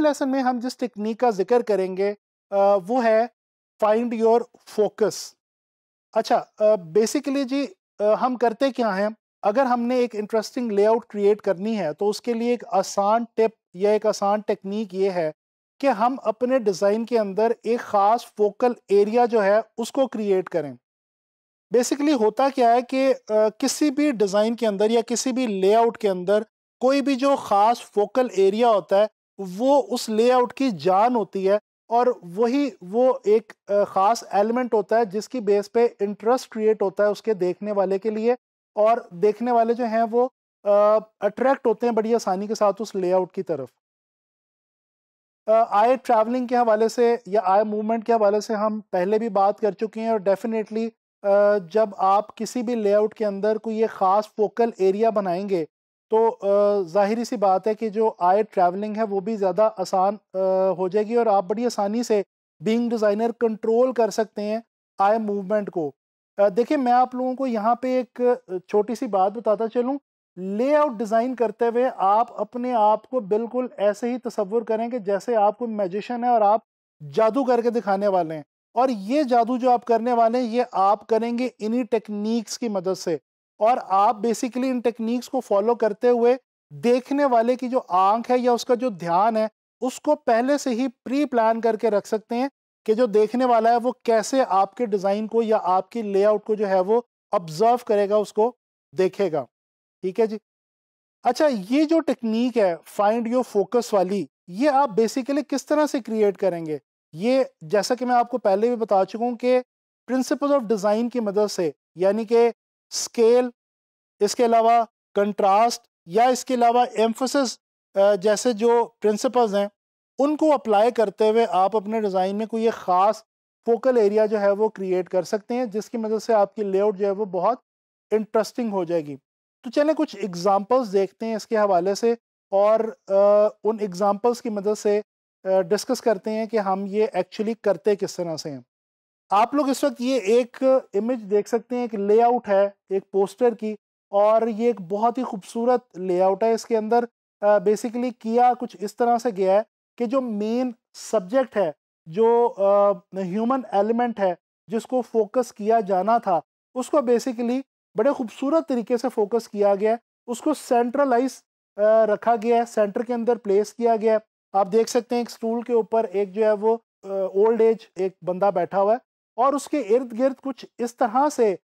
इस लेसन में हम जिस टेक्निक का जिक्र करेंगे वो है फाइंड योर फोकस। अच्छा, बेसिकली जी हम करते क्या हैं, अगर हमने एक इंटरेस्टिंग लेआउट क्रिएट करनी है तो उसके लिए एक आसान टिप या एक आसान टेक्निक ये है कि हम अपने डिज़ाइन के अंदर एक ख़ास फोकल एरिया जो है उसको क्रिएट करें। बेसिकली होता क्या है कि किसी भी डिज़ाइन के अंदर या किसी भी लेआउट के अंदर कोई भी जो ख़ास फोकल एरिया होता है वो उस लेआउट की जान होती है, और वही वो एक ख़ास एलिमेंट होता है जिसकी बेस पे इंटरेस्ट क्रिएट होता है उसके देखने वाले के लिए, और देखने वाले जो हैं वो अट्रैक्ट होते हैं बड़ी आसानी के साथ उस लेआउट की तरफ। आई ट्रैवलिंग के हवाले से या आई मूवमेंट के हवाले से हम पहले भी बात कर चुके हैं, और डेफिनेटली जब आप किसी भी लेआउट के अंदर कोई ये ख़ास फोकल एरिया बनाएंगे तो ज़ाहिरी सी बात है कि जो आई ट्रैवलिंग है वो भी ज़्यादा आसान हो जाएगी, और आप बड़ी आसानी से बीइंग डिज़ाइनर कंट्रोल कर सकते हैं आई मूवमेंट को। देखिए, मैं आप लोगों को यहाँ पे एक छोटी सी बात बताता चलूँ। लेआउट डिज़ाइन करते हुए आप अपने आप को बिल्कुल ऐसे ही तसव्वुर करें कि जैसे आप कोई मैजिशियन है और आप जादू करके दिखाने वाले हैं, और ये जादू जो आप करने वाले हैं ये आप करेंगे इन्हीं टेक्निक्स की मदद से। और आप बेसिकली इन टेक्निक्स को फॉलो करते हुए देखने वाले की जो आंख है या उसका जो ध्यान है उसको पहले से ही प्री प्लान करके रख सकते हैं कि जो देखने वाला है वो कैसे आपके डिज़ाइन को या आपकी लेआउट को जो है वो ऑब्जर्व करेगा, उसको देखेगा। ठीक है जी। अच्छा, ये जो टेक्निक है फाइंड योर फोकस वाली, ये आप बेसिकली किस तरह से क्रिएट करेंगे? ये जैसा कि मैं आपको पहले भी बता चुका हूँ कि प्रिंसिपल ऑफ डिज़ाइन की मदद से, यानी कि स्केल, इसके अलावा कंट्रास्ट या इसके अलावा एम्फोसिस जैसे जो प्रिंसिपल्स हैं उनको अप्लाई करते हुए आप अपने डिज़ाइन में कोई एक ख़ास फोकल एरिया जो है वो क्रिएट कर सकते हैं, जिसकी मदद से आपकी लेआउट जो है वो बहुत इंटरेस्टिंग हो जाएगी। तो चलें कुछ एग्जांपल्स देखते हैं इसके हवाले से, और उन एग्जांपल्स की मदद से डिस्कस करते हैं कि हम ये एक्चुअली करते किस तरह से हैं। आप लोग इस वक्त ये एक इमेज देख सकते हैं, एक लेआउट है एक पोस्टर की, और ये एक बहुत ही खूबसूरत लेआउट है। इसके अंदर बेसिकली किया कुछ इस तरह से गया है कि जो मेन सब्जेक्ट है, जो ह्यूमन एलिमेंट है जिसको फोकस किया जाना था, उसको बेसिकली बड़े खूबसूरत तरीके से फोकस किया गया है। उसको सेंट्रलाइज रखा गया है, सेंटर के अंदर प्लेस किया गया है। आप देख सकते हैं एक स्टूल के ऊपर एक जो है वो ओल्ड एज एक बंदा बैठा हुआ है, और उसके इर्द गिर्द कुछ इस तरह से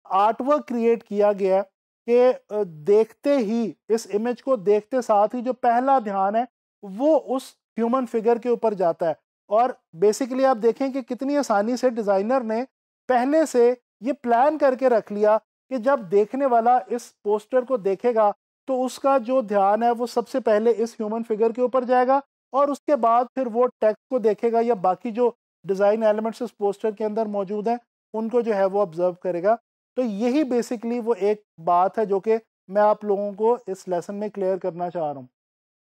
आर्टवर्क क्रिएट किया गया है कि देखते ही, इस इमेज को देखते साथ ही जो पहला ध्यान है वो उस ह्यूमन फिगर के ऊपर जाता है। और बेसिकली आप देखें कि कितनी आसानी से डिज़ाइनर ने पहले से ये प्लान करके रख लिया कि जब देखने वाला इस पोस्टर को देखेगा तो उसका जो ध्यान है वो सबसे पहले इस ह्यूमन फिगर के ऊपर जाएगा, और उसके बाद फिर वो टेक्स्ट को देखेगा या बाकी जो डिज़ाइन एलिमेंट्स इस पोस्टर के अंदर मौजूद हैं उनको जो है वो ऑब्जर्व करेगा। तो यही बेसिकली वो एक बात है जो कि मैं आप लोगों को इस लेसन में क्लियर करना चाह रहा हूँ।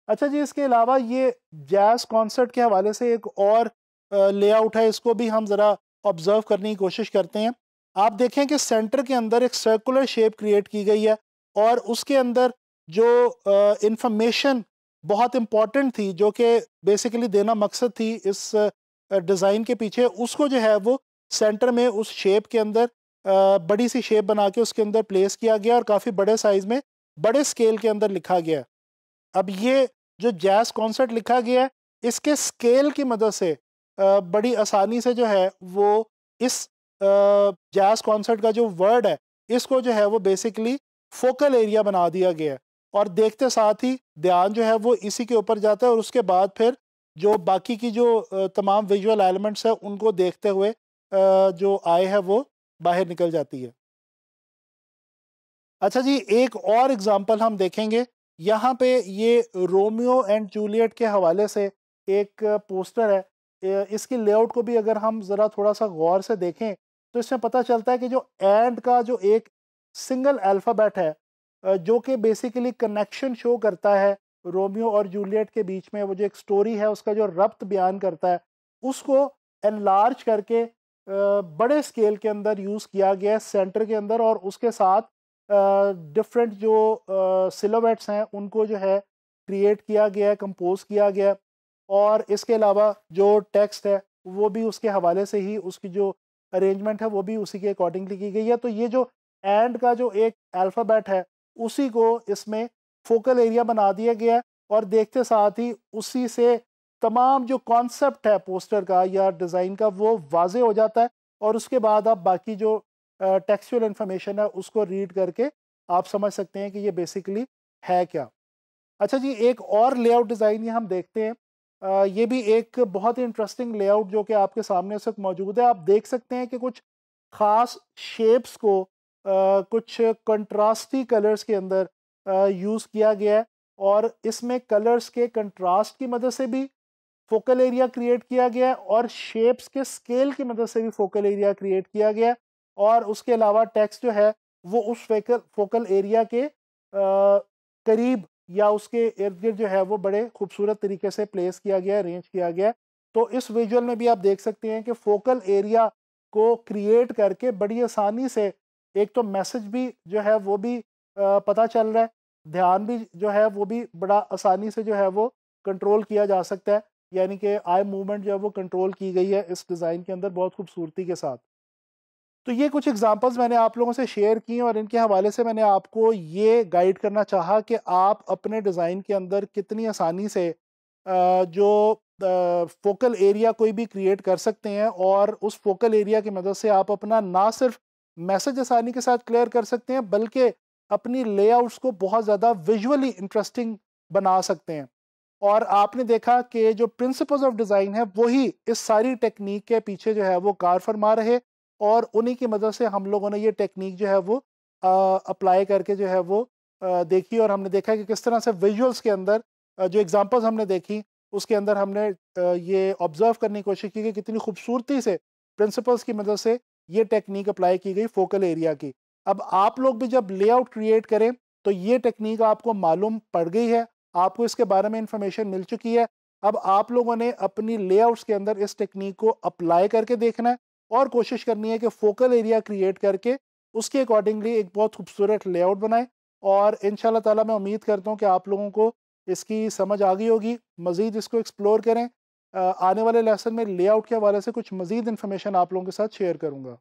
अच्छा जी, इसके अलावा ये जैज़ कॉन्सर्ट के हवाले से एक और लेआउट है, इसको भी हम ज़रा ऑब्जर्व करने की कोशिश करते हैं। आप देखें कि सेंटर के अंदर एक सर्कुलर शेप क्रिएट की गई है, और उसके अंदर जो इंफॉर्मेशन बहुत इम्पॉर्टेंट थी जो कि बेसिकली देना मकसद थी इस डिज़ाइन के पीछे, उसको जो है वो सेंटर में उस शेप के अंदर बड़ी सी शेप बना के उसके अंदर प्लेस किया गया, और काफ़ी बड़े साइज़ में बड़े स्केल के अंदर लिखा गया है। अब ये जो जैज़ कॉन्सर्ट लिखा गया है, इसके स्केल की मदद से बड़ी आसानी से जो है वो इस जैज़ कॉन्सर्ट का जो वर्ड है इसको जो है वो बेसिकली फोकल एरिया बना दिया गया है, और देखते साथ ही ध्यान जो है वो इसी के ऊपर जाता है, और उसके बाद फिर जो बाकी की जो तमाम विजुअल एलिमेंट्स हैं उनको देखते हुए जो आय है वो बाहर निकल जाती है। अच्छा जी, एक और एग्जांपल हम देखेंगे। यहाँ पे ये रोमियो एंड जूलियट के हवाले से एक पोस्टर है। इसकी लेआउट को भी अगर हम ज़रा थोड़ा सा गौर से देखें तो इसमें पता चलता है कि जो एंड का जो एक सिंगल अल्फ़ाबेट है जो कि बेसिकली कनेक्शन शो करता है रोमियो और जूलियट के बीच में, वो जो एक स्टोरी है उसका जो रब्त बयान करता है, उसको एनलार्ज करके बड़े स्केल के अंदर यूज़ किया गया है सेंटर के अंदर, और उसके साथ डिफरेंट जो सिलोवेट्स हैं उनको जो है क्रिएट किया गया है, कंपोज किया गया है। और इसके अलावा जो टेक्स्ट है वो भी उसके हवाले से ही, उसकी जो अरेंजमेंट है वो भी उसी के अकॉर्डिंगली की गई है। तो ये जो एंड का जो एक अल्फ़ाबेट है उसी को इसमें फोकल एरिया बना दिया गया है, और देखते साथ ही उसी से तमाम जो कॉन्सेप्ट है पोस्टर का या डिज़ाइन का वो वाजे हो जाता है, और उसके बाद आप बाकी जो टेक्सचुअल इंफॉर्मेशन है उसको रीड करके आप समझ सकते हैं कि ये बेसिकली है क्या। अच्छा जी, एक और लेआउट डिज़ाइन ये हम देखते हैं। ये भी एक बहुत ही इंटरेस्टिंग लेआउट जो कि आपके सामने इस वक्त मौजूद है। आप देख सकते हैं कि कुछ ख़ास शेप्स को कुछ कंट्रास्टी कलर्स के अंदर यूज़ किया गया है, और इसमें कलर्स के कंट्रास्ट की मदद से भी फोकल एरिया क्रिएट किया गया है, और शेप्स के स्केल की मदद से भी फोकल एरिया क्रिएट किया गया है। और उसके अलावा टेक्स्ट जो है वो उस फोकल एरिया के करीब या उसके इर्द गिर्द जो है वो बड़े खूबसूरत तरीके से प्लेस किया गया है, अरेंज किया गया है। तो इस विजुअल में भी आप देख सकते हैं कि फोकल एरिया को क्रिएट करके बड़ी आसानी से एक तो मैसेज भी जो है वो भी पता चल रहा है, ध्यान भी जो है वो भी बड़ा आसानी से जो है वो कंट्रोल किया जा सकता है। यानी कि आई मूवमेंट जो है वो कंट्रोल की गई है इस डिज़ाइन के अंदर बहुत खूबसूरती के साथ। तो ये कुछ एग्जांपल्स मैंने आप लोगों से शेयर किए, और इनके हवाले से मैंने आपको ये गाइड करना चाहा कि आप अपने डिज़ाइन के अंदर कितनी आसानी से जो फोकल एरिया कोई भी क्रिएट कर सकते हैं, और उस फोकल एरिया की मदद से आप अपना ना सिर्फ मैसेज आसानी के साथ क्लियर कर सकते हैं, बल्कि अपनी लेआउट्स को बहुत ज़्यादा विजुअली इंटरेस्टिंग बना सकते हैं। और आपने देखा कि जो प्रिंसिपल्स ऑफ डिज़ाइन है वही इस सारी टेक्निक के पीछे जो है वो कार फरमा रहे, और उन्हीं की मदद से हम लोगों ने ये टेक्निक जो है वो अप्लाई करके जो है वो देखी, और हमने देखा कि किस तरह से विजुअल्स के अंदर जो एग्जांपल्स हमने देखी उसके अंदर हमने ये ऑब्जर्व करने की कोशिश की कि कितनी खूबसूरती से प्रिंसिपल्स की मदद से ये टेक्निक अप्लाई की गई फोकल एरिया की। अब आप लोग भी जब लेआउट क्रिएट करें तो ये टेक्निक आपको मालूम पड़ गई है, आपको इसके बारे में इंफॉर्मेशन मिल चुकी है। अब आप लोगों ने अपनी लेआउट्स के अंदर इस टेक्निक को अप्लाई करके देखना है, और कोशिश करनी है कि फोकल एरिया क्रिएट करके उसके अकॉर्डिंगली एक बहुत खूबसूरत लेआउट बनाएं। और इंशाल्लाह ताला मैं उम्मीद करता हूँ कि आप लोगों को इसकी समझ आ गई होगी। मज़ीद इसको एक्सप्लोर करें। आने वाले लेसन में लेआउट के हवाले से कुछ मज़ीद इन्फॉर्मेशन आप लोगों के साथ शेयर करूँगा।